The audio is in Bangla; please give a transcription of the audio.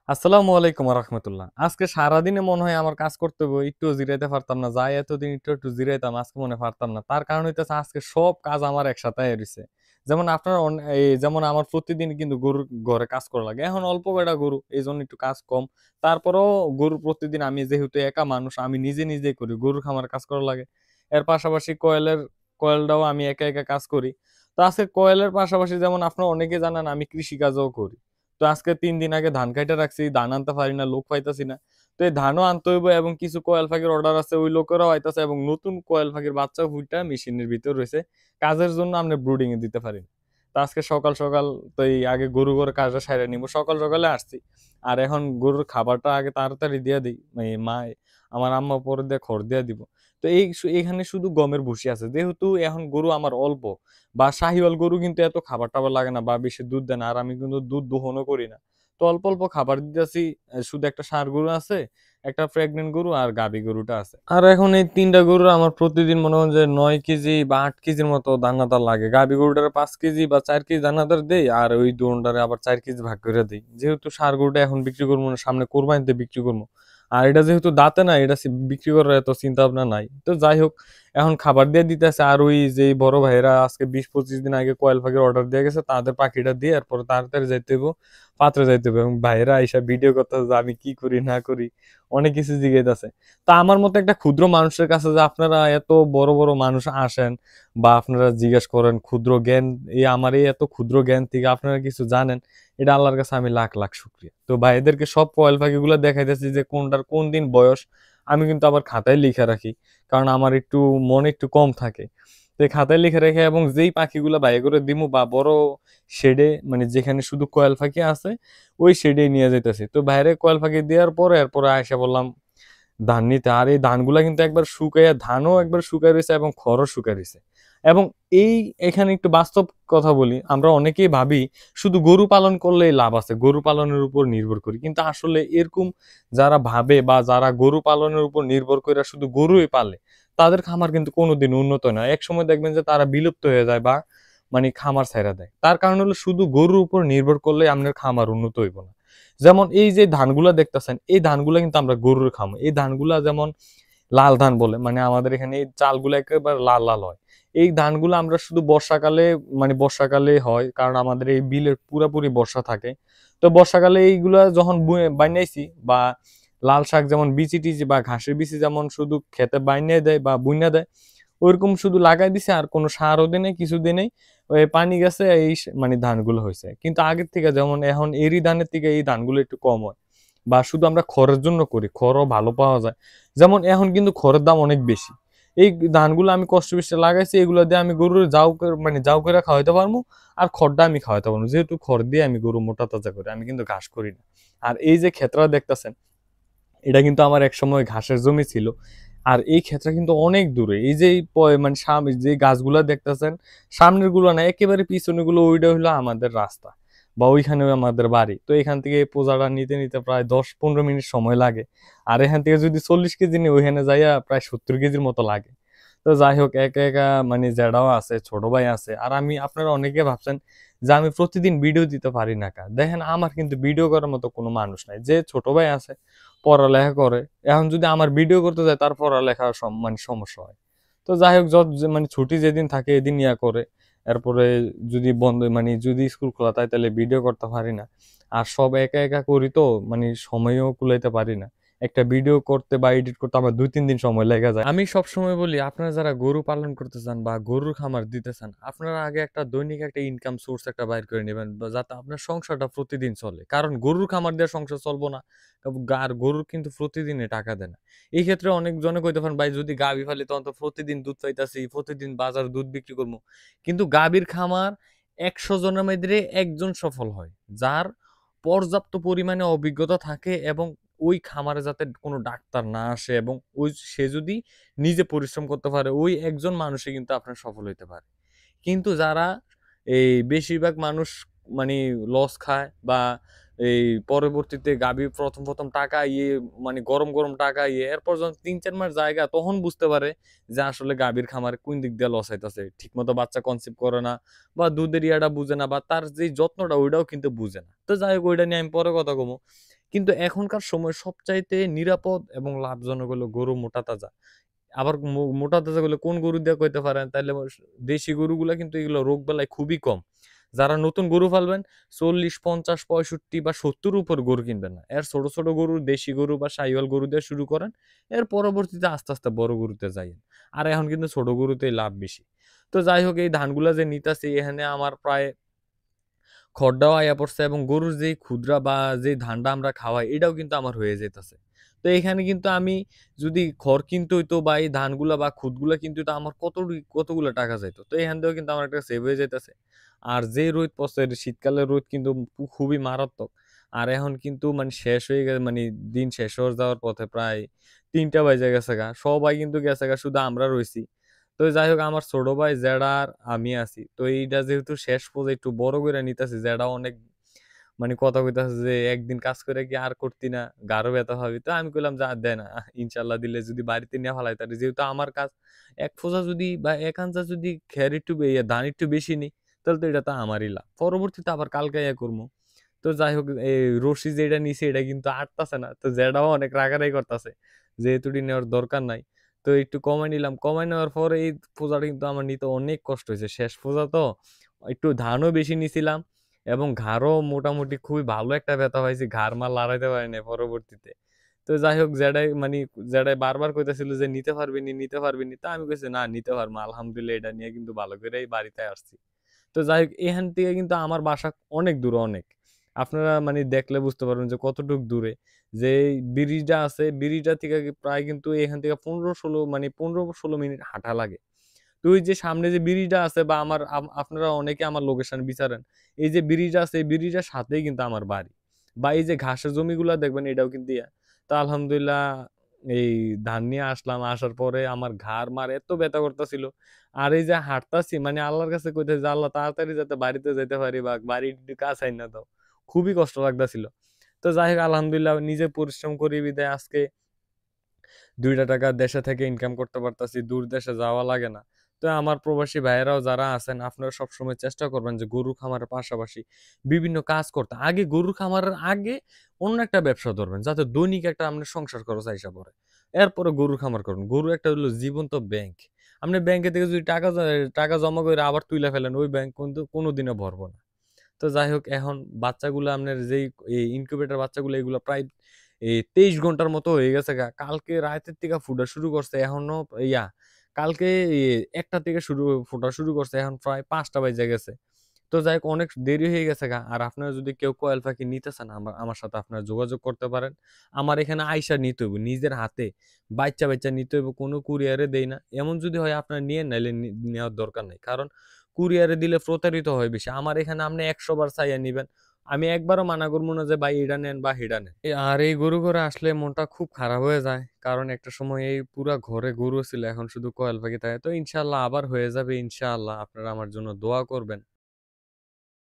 আসসালামু আলাইকুম রাহমাতুল্লাহ। আজকে সারাদিনে মনে হয় আমার কাজ করতে হবে, একটুও জিরাইতে পারতাম না। যাই এতদিন একটু জিরাইতাম, আজকে মনে হয় পারতাম না। তার কারণ হইতেছে আজকে সব কাজ আমার একসাথে আইয়া রইছে। যেমন আপনার যেমন আমার প্রতিদিন কিন্তু গরুর ঘরে কাজ করা লাগে। এখন অল্প কয়টা গরু, এইজন্য একটু কাজ কম। তারপরেও গরু প্রতিদিন আমি যেহেতু একা মানুষ, আমি নিজেই করি। গরুর খামারে কাজ করা লাগে। এর পাশাপাশি কয়েলটাও আমি একা কাজ করি। তো আজকে কয়েলের পাশাপাশি যেমন আপনারা অনেকে জানেন আমি কৃষিকাজও করি। তো আজকে ৩ দিন আগে ধান কাইটা রাখছি, ধান আনতে পারি না, লোক পাইতাছি না। তো এই ধানও আনতে হইব এবং কিছু কোয়েল পাখির অর্ডার আছে, ওই লোকেরাও আইতাছে এবং নতুন কোয়েল পাখির বাচ্চা ফুইটা মেশিনের ভিতর রইছে। কাজের জন্য আমরা ব্রুডিং এ দিতে পারি না। তো আজকে সকাল তো এই আগে গরু ঘরে কাজটা সাইরা নিব। সকালে আসছি। আর এখন গরুর খাবারটা আগে তাড়াতাড়ি দিয়া দেই। মা আমার আম্মা পরে দিয়ে খড় দিয়া দিব। তো এখানে শুধু গমের ভুসি আছে। যেহেতু এখন গরু আমার অল্প বা শাহিওয়াল গরু কিন্তু এত খাবার-টাবার লাগে না বা বেশি দুধ দেয় না। আর আমি কিন্তু দুধ দোহনও করি না। তো অল্প খাবার দিতেছি। শুধু একটা ষাঁড় গরু আছে, একটা প্রেগন্যান্ট গরু আর গাভী গরুটা আছে। আর এখন এই ৩ টা গরু আমার প্রতিদিন মনে হয় যে ৯ কেজি বা ৮ কেজির মতো দানাদার লাগে। গাভী গরুটারে ৫ কেজি বা ৪ কেজি দানাদার দেই আর ওই দোনটারে আবার ৪ কেজি ভাগ করে দেই। যেহেতু ষাঁড় গরুটা এখন বিক্রি করবো না, সামনে কোরবানিতে বিক্রি করবো। আর এটা যেহেতু দাঁতে না, এটা বিক্রি করার এত চিন্তা ভাবনা নাই। তো যাই হোক, এখন খাবার দিয়ে দিতেছে। আর ওই যে বড় ভাইরা আজকে ২০-২৫ দিন আগে কয়েল পাখির অর্ডার দিয়ে গেছে, তাদের পাখিটা দিয়ে এরপরে তাড়াতাড়ি যাইতে হইব, পাত্রে যাইতে হবে। এবং ভাইরা আইসা ভিডিও করতেছে যে আমি কি করি না করি, অনেক কিছু জিজ্ঞাসা। তা আমার মতো একটা ক্ষুদ্র মানুষের কাছে যে আপনারা এত বড় মানুষ আসেন বা আপনারা জিজ্ঞেস করেন ক্ষুদ্র জ্ঞান, আমার এই এত ক্ষুদ্র জ্ঞান থেকে আপনারা কিছু জানেন, এটা আল্লাহর কাছে আমি লাখ শুকরিয়া। তো ভাইদেরকে সব কয়েল পাখিগুলো দেখাইতেছি যে কোনটার কোন দিন বয়স। আমি কিন্তু আবার খাতায় লিখে রাখি, কারণ আমার একটু মনে একটু কম থাকে। তো এই খাতায় লিখে রেখে এবং যেই পাখিগুলা বাইরে করে দিমু বা বড় শেডে, মানে যেখানে শুধু কয়েল পাখি আছে, ওই শেডে নিয়ে যাইতেছি। তো বাইরে কয়েল পাখি দেওয়ার পরে এরপরে আয়সা বললাম ধান নিতে। আর এই ধানগুলা কিন্তু একবার শুকাইয়া, ধানও একবার শুকায় রয়েছে এবং খড়ও শুকায় রয়েছে। এবং এই এখানে একটু বাস্তব কথা বলি, আমরা অনেকেই ভাবি শুধু গরু পালন করলেই লাভ আছে, গরু পালনের উপর নির্ভর করি। কিন্তু আসলে এরকম যারা ভাবে বা যারা গরু পালনের উপর নির্ভর করে শুধু গরুই পালে, তাদের খামার কিন্তু কোনোদিন উন্নত নয়। একসময় দেখবেন যে তারা বিলুপ্ত হয়ে যায় বা মানে খামার ছাইড়া দেয়। তার কারণ হলো শুধু গরুর উপর নির্ভর করলে আপনার খামার উন্নত হইব না। যেমন এই যে ধানগুলা দেখতেছেন, এই ধানগুলা কিন্তু আমরা গরুর খামো। এই ধানগুলা যেমন লাল ধান বলে, মানে আমাদের এখানে এই চালগুলো একেবারে লাল হয়। এই ধানগুলো আমরা শুধু বর্ষাকালে, মানে বর্ষাকালে হয়, কারণ আমাদের এই বিলের পুরাপুরি বর্ষা থাকে। তো বর্ষাকালে এইগুলা যখন বানাইছি বা লাল শাক যেমন বিচি টিচি বা ঘাসের বিচি যেমন শুধু খেতে বাইনে দেয় বা বুইনা দেয়, ওইরকম শুধু লাগাই দিছে আর কোনো সারও দেয় নাই, কিছু দেয় নাই। ওই পানি গেছে, এই মানে ধানগুলো হয়েছে। কিন্তু আগের থেকে যেমন এখন এরি ধানের থেকে এই ধানগুলো একটু কম হয় বা শুধু আমরা খড়ের জন্য করি, খড়ও ভালো পাওয়া যায়। যেমন এখন কিন্তু খড়ের দাম অনেক বেশি। এই ধানগুলো আমি কষ্ট বেশি লাগাইছি, এগুলো দিয়ে আমি গরুর যাও করে খাওয়াইতে পারবো। আর খড়টা আমি খাওয়াইতে পারবো, যেহেতু খড় দিয়ে আমি গরু মোটা তাজা করি, আমি কিন্তু ঘাস করি না। আর এই যে ক্ষেতটা দেখতেছেন, এটা কিন্তু আমার একসময় ঘাসের জমি ছিল। আর এই ক্ষেতটা কিন্তু অনেক দূরে। এই যে মানে সামনে যে গাছগুলা দেখতেছেন, সামনের গুলো না, একেবারে পিছনের গুলো, ওইটা হলো আমাদের রাস্তা বা ওইখানেও আমাদের বাড়ি। তো এখান থেকে এই পোজাটা নিতে প্রায় ১০-১৫ মিনিট সময় লাগে। আর এখান থেকে যদি ৪০ কেজি নিই, ওইখানে যাইয়া প্রায় ৭০ কেজির মতো লাগে। তো যাই হোক, একা মানে জ্যাঠাও আছে, ছোট ভাই আছে। আর আমি, আপনারা অনেকে ভাবছেন যে আমি প্রতিদিন ভিডিও দিতে পারি না কা। দেখেন আমার কিন্তু ভিডিও করার মতো কোনো মানুষ নাই। যে ছোট ভাই আছে, পড়ালেখা করে। এখন যদি আমার ভিডিও করতে যায়, তার পড়ালেখার মানে সমস্যা হয়। তো যাই হোক, মানে ছুটি যেদিন থাকে এদিন ইয়া করে। এরপরে যদি বন্ধ, মানে যদি স্কুল খোলা থাকে, তাহলে ভিডিও করতে পারি না। আর সব একা করি, তো মানে সময়ও কুলাইতে পারি না। একটা ভিডিও করতে বা এডিট করতে আমার ২-৩ দিন সময় লেগে যায়। আমি সবসময় বলি, আপনারা যারা গরু পালন করতে চান বা গরুর খামার দিতে চান, আপনারা আগে একটা দৈনিক একটা ইনকাম সোর্স একটা বাইর করে নেবেন, বা যাতে আপনার সংসারটা প্রতিদিন চলে। কারণ গরুর খামার দিয়ে সংসার চলবো না। আর গরুর কিন্তু প্রতিদিনে টাকা দেয় না। এই ক্ষেত্রে অনেক জনে কইতে পারেন, ভাই যদি গাভী ফালি তখন তো প্রতিদিন দুধ পাইতাছি, প্রতিদিন বাজার দুধ বিক্রি করবো। কিন্তু গাভীর খামার ১০০ জনের মধ্যে একজন সফল হয়, যার পর্যাপ্ত পরিমাণে অভিজ্ঞতা থাকে এবং ওই খামারে যাতে কোনো ডাক্তার না আসে এবং সে যদি নিজে পরিশ্রম করতে পারে, ওই একজন মানুষই কিন্তু আপনার সফল হইতে পারে। কিন্তু যারা এই বেশিরভাগ মানুষ মানে লস খায় বা এই পরবর্তীতে গাভী প্রথম টাকা মানে গরম টাকা এরপর যখন ৩-৪ মাস জায়গা, তখন বুঝতে পারে যে আসলে গাভীর খামারে কোন দিক দিয়ে লস হইতাছে। ঠিকমতো বাচ্চা কনসিভ করে না বা দুধের ইয়াটা বুঝে না বা তার যে যত্নটা ওইটাও কিন্তু বুঝে না। তো যাই হোক, ওইটা নিয়ে আমি পরে কথা কমু। কিন্তু এখনকার সময় সবচাইতে নিরাপদ এবং লাভজনক হলো গরু মোটা তাজা। আবার মোটা তাজাগুলো কোন গরু দিয়ে কইতে পারেন? তাইলে দেশি গরুগুলা কিন্তু এগুলো রোগবালাই খুবই কম। যারা নতুন গরু পালবেন ৪০, ৫০, ৬৫ বা ৭০ উপর গরু কিনবেন না। এর ছোট, ছোট গরু দেশি গরু বা শাহিওয়াল গরু দিয়ে শুরু করেন। এর পরবর্তীতে আস্তে, আস্তে বড় গরুতে যাইয়েন। আর এখন কিন্তু ছোট গরুতেই লাভ বেশি। তো যাই হোক এই ধানগুলা যে নিতাছি এখানে আমার প্রায় খড়টাও আইয়া পড়ছে এবং গরুর যেই খুদরা বা যেই ধানটা আমরা খাওয়াই এটাও কিন্তু আমার হয়ে যাইতাছে। তো এখানে কিন্তু আমি যদি খড় কিনতে হইতো বা এই ধানগুলা বা খুদগুলা কিনতে হইতো আমার কতগুলা টাকা যাইত। তো এখান থেকেও কিন্তু আমার একটা সেভ হয়ে যাইতাছে। আর যে রোদ পড়ছে শীতকালের রোদ কিন্তু খুবই মারাত্মক। আর এখন কিন্তু মানে শেষ হয়ে গেছে মানে দিন শেষ হয়ে যাওয়ার পথে প্রায় ৩টা বাইজা গেছেগা। সবাই কিন্তু গেছেগা শুধু আমরা রইছি। তো যাই হোক আমার ছোট ভাই জেডা আর আমি আছি। তো এইটা যেহেতু শেষ পর্যায়ে একটু বড় কইরা নিতেছি, জেডা অনেক মানে কথা কইতাছে যে, "একদিন কাজ করে কি আর করতি না? গারো ব্যথা হবে।" তো আমি কইলাম যে, "আর দেন ইনশাআল্লাহ দিলে যদি বাড়িতে নিয়া ফালাই তাহলে যেহেতু আমার কাজ, ১ ফোঁজা যদি বা ১ আঞ্চা যদি খের একটু ধান একটু বেশি নিই, তাহলে তো এটা তো আমারই লাভ। পরবর্তীতে আবার কালকে ইয়া করমু।" তো যাই হোক এই রশি যেটা নিছি এটা কিন্তু আটতাছে না। তো জেডাও অনেক রাগারাগি করতাছে যে, "এতুটি নেওয়ার দরকার নাই।" তো একটু কমায় নিলাম। কমায় নেওয়ার পরে এই ফোঁজাটা কিন্তু আমার নিতে অনেক কষ্ট হইছে। শেষ ফোঁজা তো। একটু ধানও বেশি নিছিলাম এবং ঘাড়ও মোটামুটি খুবই ভালো একটা ব্যথা পাইছি। ঘাড়-মাড় লাড়াইতে পারি নাই পরবর্তীতে। তো যাই হোক জেডাই বারবার কইতেছিল যে, "নিতে পারবি নি, নিতে পারবি নি।" তো আমি কইছি, "না নিতে পারবো। আলহামদুলিল্লাহ এটা নিয়ে কিন্তু ভালো করেই বাড়িতে আসছি।" তো যাই হোক এখান থেকে কিন্তু আমার বাসা অনেক দূরে অনেক। আপনারা মানে দেখলে বুঝতে পারবেন যে কতটুক দূরে। যে ব্রিজটা আছে, ব্রিজটা থেকে প্রায় কিন্তু এখান থেকে ১৫-১৬ মানে ১৫-১৬ মিনিট হাঁটা লাগে। তো ওই যে সামনে যে ব্রিজটা আছে বা আমার আপনারা অনেকে আমার লোকেশন বিচারেন। এই যে ব্রিজটা আছে, এই ব্রিজের সাথেই কিন্তু আমার বাড়ি। বা এই যে ঘাসের জমিগুলা দেখবেন এটাও কিন্তু ইয়া। তো আলহামদুলিল্লাহ এই ধান নিয়ে আসলাম। আসার পরে আমার ঘাড়-মাড় এত ব্যথা করতেছিল। আর এই যে হাঁটতাছি মানে আল্লাহর কাছে কইতেছি যে, "আল্লাহ তাড়াতাড়ি যাতে বাড়িতে যাইতে পারি বা বাড়ির একটু কাছে আইনা দাও।" খুবই কষ্ট লাগতাছিল। তো যাই হোক আলহামদুলিল্লাহ নিজে পরিশ্রম করি বিধায় আজকে ৳২ দেশে থেকে ইনকাম করতে পারতাছি। দূর দেশে যাওয়া লাগে না। তো আমার প্রবাসী ভাইয়েরাও যারা আছেন আপনারা সবসময় চেষ্টা করবেন যে গরু খামারের পাশাপাশি বিভিন্ন কাজ করতে। আগে গরু খামারের আগে অন্য একটা ব্যবসা ধরবেন। যাতে দৈনিক একটা আপনার সংসার খরচ আইসা পড়ে। এরপরে গরুর খামার করুন। গরু একটা হলো জীবন্ত ব্যাংক। আপনি ব্যাংকে থেকে যদি টাকা জমা কইরা আবার তুইলা ফেলেন ওই ব্যাংক কিন্তু কোনদিনও ভরবো না। তো যাই হোক এখন বাচ্চাগুলো আপনার যেই এই ইনকিউবেটর বাচ্চাগুলো এগুলো প্রায় ২৩ ঘন্টার মতো হয়ে গেছে গা। কালকে রাতের থেকে ফুটা শুরু করছে। এখনো ইয়া কালকে ১টা থেকে ফোটা শুরু করছে। এখন প্রায় ৫টা বাইজা গেছে। তো যাই হোক অনেক দেরি হয়ে গেছে গা। আর আপনারা যদি কেউ কোয়েল পাখি নিতে চান আমার সাথে আপনারা যোগাযোগ করতে পারেন। আমার এখানে আইসা নিতে হইব। নিজের হাতে বাইচ্চা নিতে হইব। কোনো কুরিয়ারে দেই না। এমন যদি হয় আপনারা নিয়েন নাইলে নেওয়ার দরকার নাই। কারণ কুরিয়ারে দিলে প্রতারিত হয় বেশি। আমার এখানে আপনি ১০০ বার চাইয়া নিবেন। আমি একবারও মানা করব না যে ভাই এটা নেন বা হেডা নেন। আর এই গরু ঘরে আসলে মনটা খুব খারাপ হয়ে যায়। কারণ একটা সময় এই পুরা ঘরে গরু ছিল এখন শুধু কোয়েল পাখি থাকে। তো ইনশাআল্লাহ আবার হয়ে যাবে ইনশাআল্লাহ। আপনারা আমার জন্য দোয়া করবেন।